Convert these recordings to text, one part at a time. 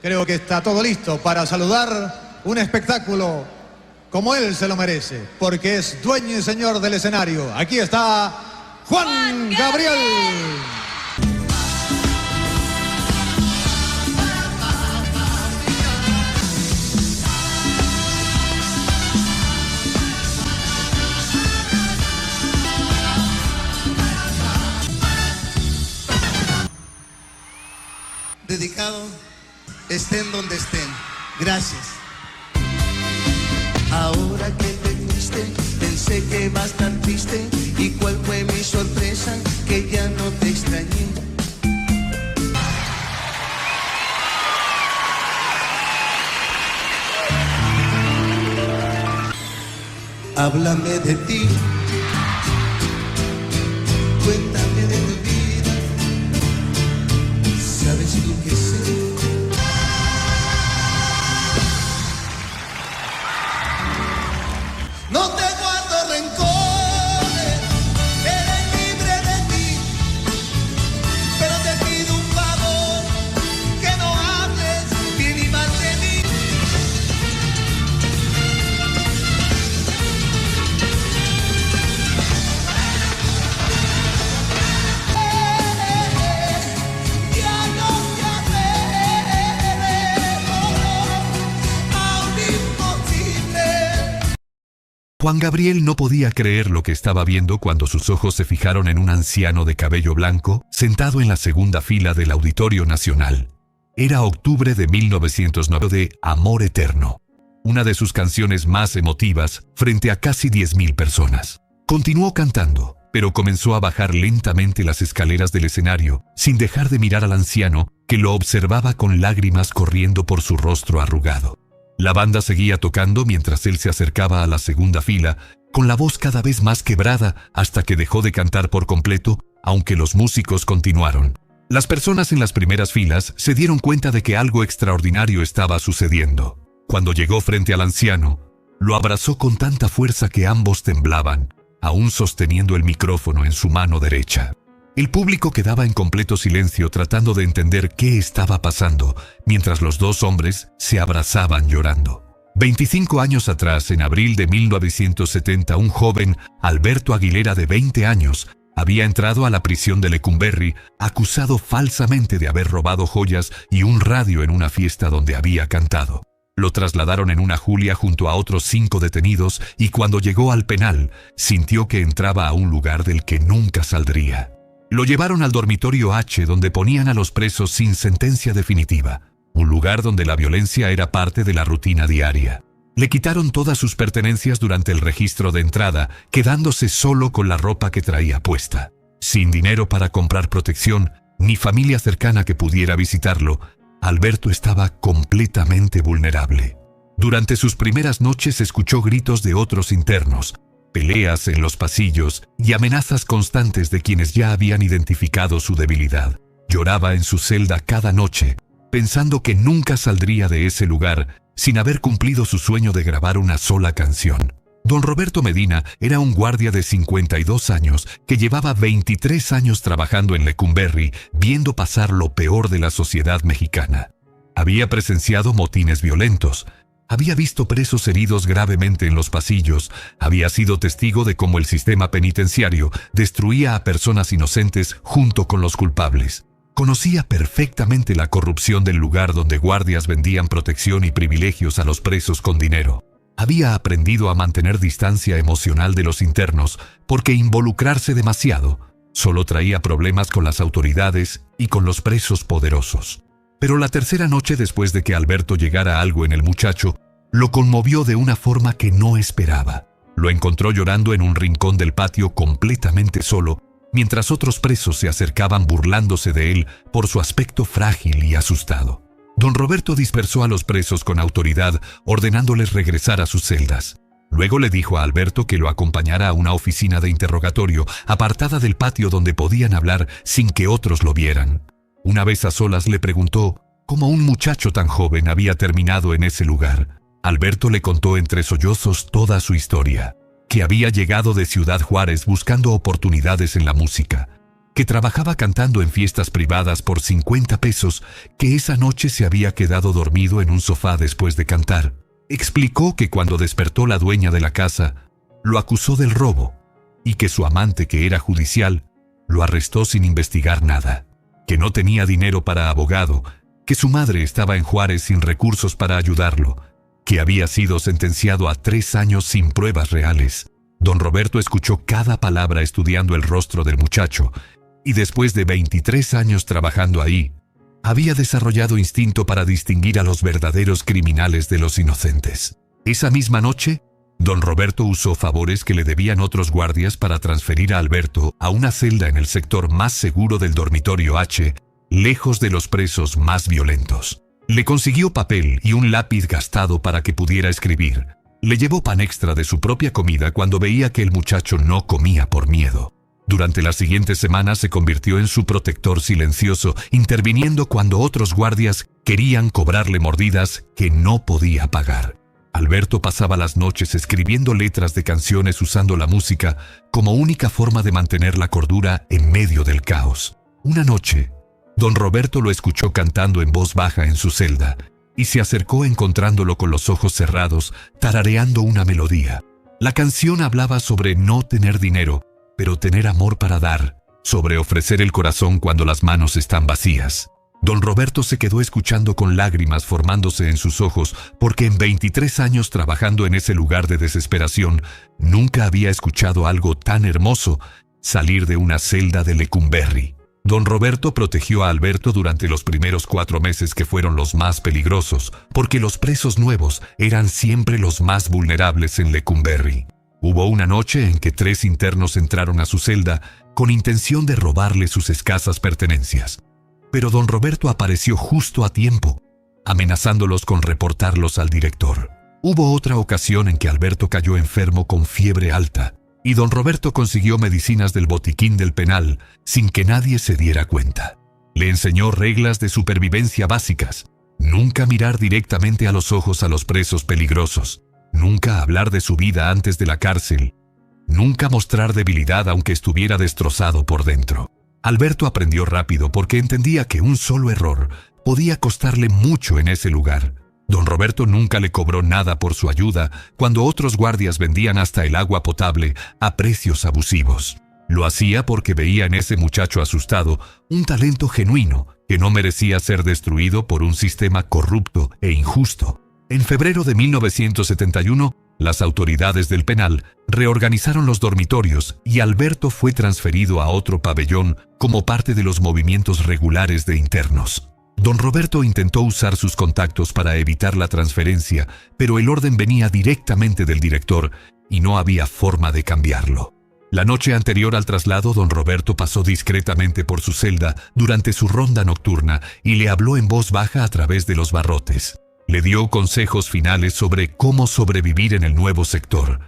Creo que está todo listo para saludar un espectáculo como él se lo merece, porque es dueño y señor del escenario. Aquí está Juan Gabriel. Dedicado, estén donde estén. Gracias. Ahora que te fuiste, pensé que iba a estar triste. ¿Y cuál fue mi sorpresa? Que ya no te extrañé. Háblame de ti. Cuéntame de tu vida. ¿Sabes tú que sé? No te guardo rencores, eres libre de ti, pero te pido un favor, que no hables bien y mal de mí. Ya no te atreves, a un imposible. Juan Gabriel no podía creer lo que estaba viendo cuando sus ojos se fijaron en un anciano de cabello blanco sentado en la segunda fila del Auditorio Nacional. Era octubre de 1909 de Amor Eterno, una de sus canciones más emotivas frente a casi 10.000 personas. Continuó cantando, pero comenzó a bajar lentamente las escaleras del escenario, sin dejar de mirar al anciano, que lo observaba con lágrimas corriendo por su rostro arrugado. La banda seguía tocando mientras él se acercaba a la segunda fila, con la voz cada vez más quebrada hasta que dejó de cantar por completo, aunque los músicos continuaron. Las personas en las primeras filas se dieron cuenta de que algo extraordinario estaba sucediendo. Cuando llegó frente al anciano, lo abrazó con tanta fuerza que ambos temblaban, aún sosteniendo el micrófono en su mano derecha. El público quedaba en completo silencio tratando de entender qué estaba pasando, mientras los dos hombres se abrazaban llorando. 25 años atrás, en abril de 1970, un joven, Alberto Aguilera, de 20 años, había entrado a la prisión de Lecumberri, acusado falsamente de haber robado joyas y un radio en una fiesta donde había cantado. Lo trasladaron en una Julia junto a otros 5 detenidos y cuando llegó al penal, sintió que entraba a un lugar del que nunca saldría. Lo llevaron al dormitorio H, donde ponían a los presos sin sentencia definitiva, un lugar donde la violencia era parte de la rutina diaria. Le quitaron todas sus pertenencias durante el registro de entrada, quedándose solo con la ropa que traía puesta. Sin dinero para comprar protección, ni familia cercana que pudiera visitarlo, Alberto estaba completamente vulnerable. Durante sus primeras noches escuchó gritos de otros internos, peleas en los pasillos y amenazas constantes de quienes ya habían identificado su debilidad. Lloraba en su celda cada noche, pensando que nunca saldría de ese lugar sin haber cumplido su sueño de grabar una sola canción. Don Roberto Medina era un guardia de 52 años que llevaba 23 años trabajando en Lecumberri, viendo pasar lo peor de la sociedad mexicana. Había presenciado motines violentos, había visto presos heridos gravemente en los pasillos, había sido testigo de cómo el sistema penitenciario destruía a personas inocentes junto con los culpables. Conocía perfectamente la corrupción del lugar donde guardias vendían protección y privilegios a los presos con dinero. Había aprendido a mantener distancia emocional de los internos porque involucrarse demasiado solo traía problemas con las autoridades y con los presos poderosos. Pero la tercera noche después de que Alberto llegara algo en el muchacho, lo conmovió de una forma que no esperaba. Lo encontró llorando en un rincón del patio completamente solo, mientras otros presos se acercaban burlándose de él por su aspecto frágil y asustado. Don Roberto dispersó a los presos con autoridad, ordenándoles regresar a sus celdas. Luego le dijo a Alberto que lo acompañara a una oficina de interrogatorio apartada del patio donde podían hablar sin que otros lo vieran. Una vez a solas le preguntó cómo un muchacho tan joven había terminado en ese lugar. Alberto le contó entre sollozos toda su historia, que había llegado de Ciudad Juárez buscando oportunidades en la música. que trabajaba cantando en fiestas privadas por 50 pesos, que esa noche se había quedado dormido en un sofá después de cantar. Explicó que cuando despertó la dueña de la casa, lo acusó del robo y que su amante, que era judicial, lo arrestó sin investigar nada, que no tenía dinero para abogado, que su madre estaba en Juárez sin recursos para ayudarlo, que había sido sentenciado a 3 años sin pruebas reales. Don Roberto escuchó cada palabra estudiando el rostro del muchacho y después de 23 años trabajando ahí, había desarrollado instinto para distinguir a los verdaderos criminales de los inocentes. Esa misma noche, don Roberto usó favores que le debían otros guardias para transferir a Alberto a una celda en el sector más seguro del dormitorio H, lejos de los presos más violentos. Le consiguió papel y un lápiz gastado para que pudiera escribir. Le llevó pan extra de su propia comida cuando veía que el muchacho no comía por miedo. Durante las siguientes semanas se convirtió en su protector silencioso, interviniendo cuando otros guardias querían cobrarle mordidas que no podía pagar. Alberto pasaba las noches escribiendo letras de canciones usando la música como única forma de mantener la cordura en medio del caos. Una noche, don Roberto lo escuchó cantando en voz baja en su celda y se acercó encontrándolo con los ojos cerrados, tarareando una melodía. La canción hablaba sobre no tener dinero, pero tener amor para dar, sobre ofrecer el corazón cuando las manos están vacías. Don Roberto se quedó escuchando con lágrimas formándose en sus ojos porque en 23 años trabajando en ese lugar de desesperación, nunca había escuchado algo tan hermoso, salir de una celda de Lecumberri. Don Roberto protegió a Alberto durante los primeros 4 meses que fueron los más peligrosos, porque los presos nuevos eran siempre los más vulnerables en Lecumberri. Hubo una noche en que 3 internos entraron a su celda con intención de robarle sus escasas pertenencias. Pero don Roberto apareció justo a tiempo, amenazándolos con reportarlos al director. Hubo otra ocasión en que Alberto cayó enfermo con fiebre alta, y don Roberto consiguió medicinas del botiquín del penal sin que nadie se diera cuenta. Le enseñó reglas de supervivencia básicas: nunca mirar directamente a los ojos a los presos peligrosos, nunca hablar de su vida antes de la cárcel, nunca mostrar debilidad aunque estuviera destrozado por dentro. Alberto aprendió rápido porque entendía que un solo error podía costarle mucho en ese lugar. Don Roberto nunca le cobró nada por su ayuda cuando otros guardias vendían hasta el agua potable a precios abusivos. Lo hacía porque veía en ese muchacho asustado un talento genuino que no merecía ser destruido por un sistema corrupto e injusto. En febrero de 1971, las autoridades del penal reorganizaron los dormitorios y Alberto fue transferido a otro pabellón como parte de los movimientos regulares de internos. Don Roberto intentó usar sus contactos para evitar la transferencia, pero el orden venía directamente del director y no había forma de cambiarlo. La noche anterior al traslado, don Roberto pasó discretamente por su celda durante su ronda nocturna y le habló en voz baja a través de los barrotes. Le dio consejos finales sobre cómo sobrevivir en el nuevo sector,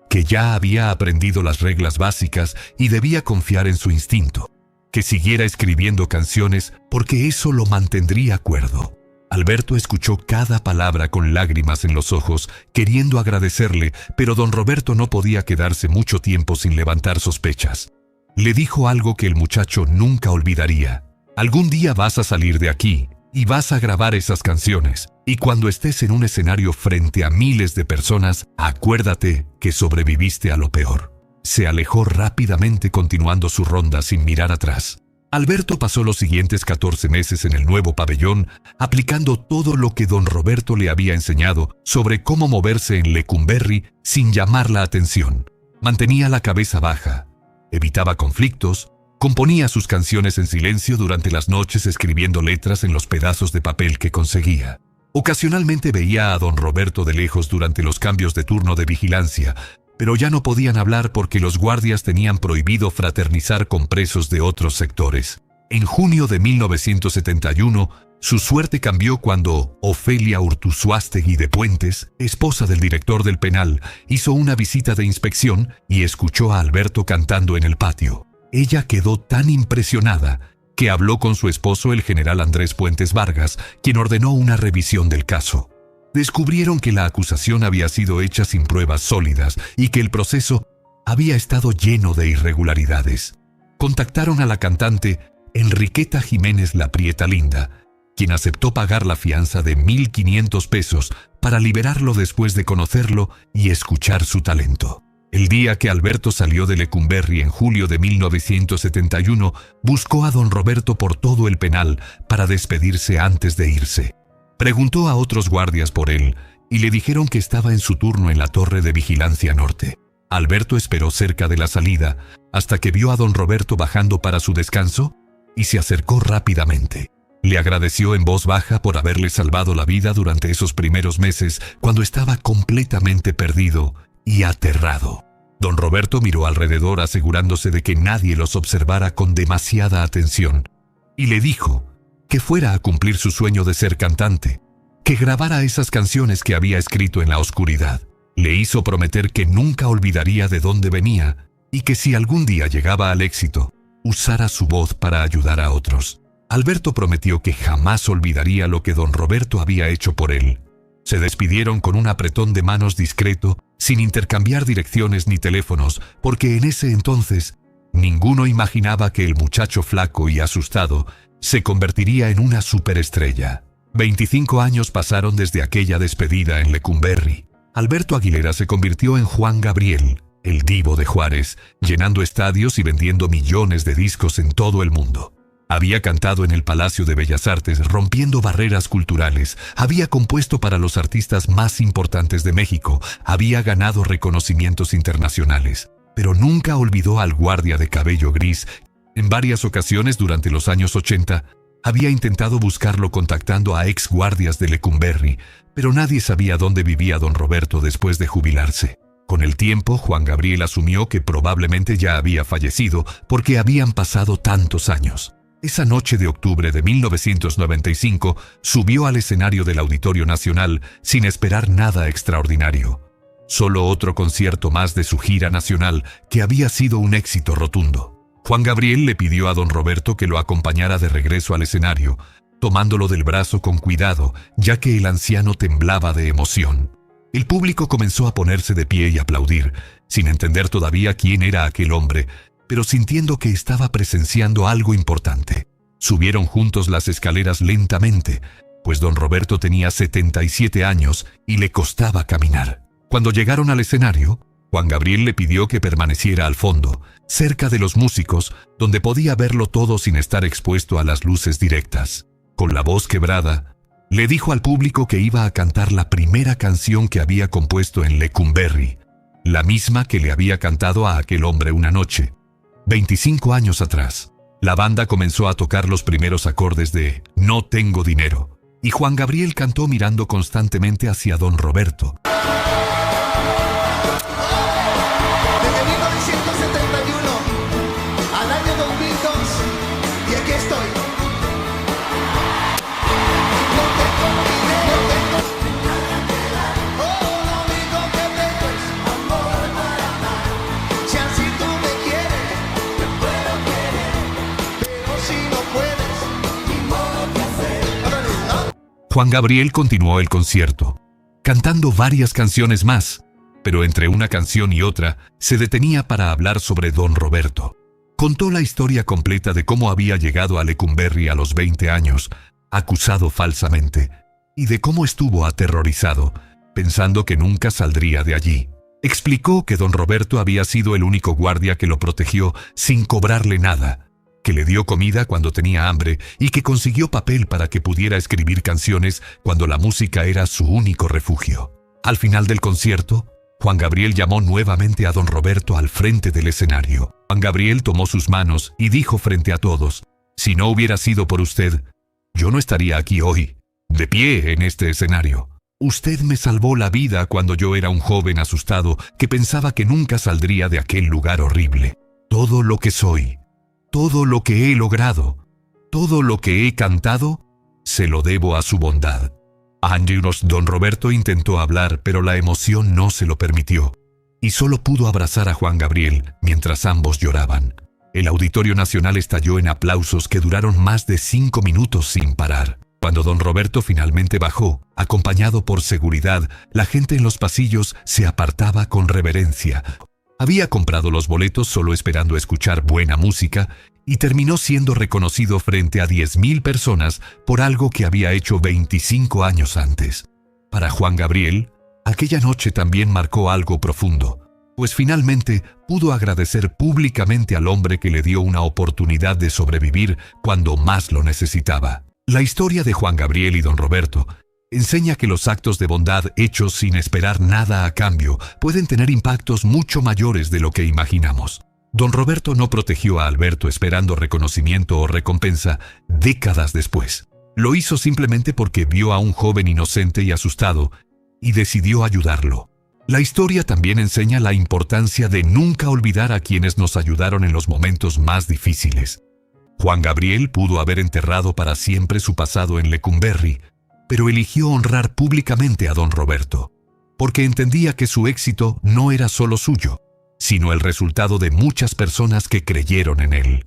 que ya había aprendido las reglas básicas y debía confiar en su instinto, que siguiera escribiendo canciones porque eso lo mantendría cuerdo. Alberto escuchó cada palabra con lágrimas en los ojos, queriendo agradecerle, pero don Roberto no podía quedarse mucho tiempo sin levantar sospechas. Le dijo algo que el muchacho nunca olvidaría: algún día vas a salir de aquí y vas a grabar esas canciones, y cuando estés en un escenario frente a miles de personas, acuérdate que sobreviviste a lo peor. Se alejó rápidamente continuando su ronda sin mirar atrás. Alberto pasó los siguientes 14 meses en el nuevo pabellón, aplicando todo lo que don Roberto le había enseñado sobre cómo moverse en Lecumberri sin llamar la atención. Mantenía la cabeza baja, evitaba conflictos, componía sus canciones en silencio durante las noches escribiendo letras en los pedazos de papel que conseguía. Ocasionalmente veía a don Roberto de lejos durante los cambios de turno de vigilancia, pero ya no podían hablar porque los guardias tenían prohibido fraternizar con presos de otros sectores. En junio de 1971, su suerte cambió cuando Ofelia Urtuzuastegui de Puentes, esposa del director del penal, hizo una visita de inspección y escuchó a Alberto cantando en el patio. Ella quedó tan impresionada que habló con su esposo, el general Andrés Puentes Vargas, quien ordenó una revisión del caso. Descubrieron que la acusación había sido hecha sin pruebas sólidas y que el proceso había estado lleno de irregularidades. contactaron a la cantante Enriqueta Jiménez La Prieta Linda, quien aceptó pagar la fianza de 1,500 pesos para liberarlo después de conocerlo y escuchar su talento. El día que Alberto salió de Lecumberri en julio de 1971, buscó a don Roberto por todo el penal para despedirse antes de irse. Preguntó a otros guardias por él y le dijeron que estaba en su turno en la torre de vigilancia norte. Alberto esperó cerca de la salida hasta que vio a don Roberto bajando para su descanso y se acercó rápidamente. Le agradeció en voz baja por haberle salvado la vida durante esos primeros meses cuando estaba completamente perdido y aterrado. Don Roberto miró alrededor asegurándose de que nadie los observara con demasiada atención y le dijo que fuera a cumplir su sueño de ser cantante, que grabara esas canciones que había escrito en la oscuridad. Le hizo prometer que nunca olvidaría de dónde venía y que si algún día llegaba al éxito, usara su voz para ayudar a otros. Alberto prometió que jamás olvidaría lo que don Roberto había hecho por él. Se despidieron con un apretón de manos discreto, sin intercambiar direcciones ni teléfonos, porque en ese entonces ninguno imaginaba que el muchacho flaco y asustado se convertiría en una superestrella. 25 años pasaron desde aquella despedida en Lecumberri. Alberto Aguilera se convirtió en Juan Gabriel, el divo de Juárez, llenando estadios y vendiendo millones de discos en todo el mundo. Había cantado en el Palacio de Bellas Artes, rompiendo barreras culturales. Había compuesto para los artistas más importantes de México. Había ganado reconocimientos internacionales. Pero nunca olvidó al guardia de cabello gris. En varias ocasiones durante los años 80, había intentado buscarlo contactando a ex guardias de Lecumberri, pero nadie sabía dónde vivía don Roberto después de jubilarse. Con el tiempo, Juan Gabriel asumió que probablemente ya había fallecido porque habían pasado tantos años. Esa noche de octubre de 1995, subió al escenario del Auditorio Nacional sin esperar nada extraordinario. Solo otro concierto más de su gira nacional que había sido un éxito rotundo. Juan Gabriel le pidió a don Roberto que lo acompañara de regreso al escenario, tomándolo del brazo con cuidado, ya que el anciano temblaba de emoción. El público comenzó a ponerse de pie y aplaudir, sin entender todavía quién era aquel hombre, pero sintiendo que estaba presenciando algo importante. Subieron juntos las escaleras lentamente, pues don Roberto tenía 77 años y le costaba caminar. Cuando llegaron al escenario, Juan Gabriel le pidió que permaneciera al fondo, cerca de los músicos, donde podía verlo todo sin estar expuesto a las luces directas. Con la voz quebrada, le dijo al público que iba a cantar la primera canción que había compuesto en Lecumberri, la misma que le había cantado a aquel hombre una noche, 25 años atrás. La banda comenzó a tocar los primeros acordes de No tengo dinero, y Juan Gabriel cantó mirando constantemente hacia don Roberto. Desde 1971 al año 2002 y aquí estoy. No tengo dinero, no tengo nada que dar. Oh, lo único que tengo es amor para amar. Si así tú me quieres, te puedo querer. Pero si no puedes, ni modo que hacer. Juan Gabriel continuó el concierto, cantando varias canciones más, pero entre una canción y otra se detenía para hablar sobre don Roberto. Contó la historia completa de cómo había llegado a Lecumberri a los 20 años, acusado falsamente, y de cómo estuvo aterrorizado, pensando que nunca saldría de allí. Explicó que don Roberto había sido el único guardia que lo protegió sin cobrarle nada, que le dio comida cuando tenía hambre y que consiguió papel para que pudiera escribir canciones cuando la música era su único refugio. Al final del concierto, Juan Gabriel llamó nuevamente a don Roberto al frente del escenario. Juan Gabriel tomó sus manos y dijo frente a todos: «Si no hubiera sido por usted, yo no estaría aquí hoy, de pie en este escenario. Usted me salvó la vida cuando yo era un joven asustado que pensaba que nunca saldría de aquel lugar horrible. Todo lo que soy, todo lo que he logrado, todo lo que he cantado, se lo debo a su bondad». Años don Roberto intentó hablar, pero la emoción no se lo permitió, y solo pudo abrazar a Juan Gabriel mientras ambos lloraban. El Auditorio Nacional estalló en aplausos que duraron más de 5 minutos sin parar. Cuando don Roberto finalmente bajó, acompañado por seguridad, la gente en los pasillos se apartaba con reverencia. Había comprado los boletos solo esperando escuchar buena música y terminó siendo reconocido frente a 10.000 personas por algo que había hecho 25 años antes. Para Juan Gabriel, aquella noche también marcó algo profundo, pues finalmente pudo agradecer públicamente al hombre que le dio una oportunidad de sobrevivir cuando más lo necesitaba. La historia de Juan Gabriel y don Roberto enseña que los actos de bondad hechos sin esperar nada a cambio pueden tener impactos mucho mayores de lo que imaginamos. Don Roberto no protegió a Alberto esperando reconocimiento o recompensa décadas después. Lo hizo simplemente porque vio a un joven inocente y asustado y decidió ayudarlo. La historia también enseña la importancia de nunca olvidar a quienes nos ayudaron en los momentos más difíciles. Juan Gabriel pudo haber enterrado para siempre su pasado en Lecumberri, pero eligió honrar públicamente a don Roberto, porque entendía que su éxito no era solo suyo, sino el resultado de muchas personas que creyeron en él.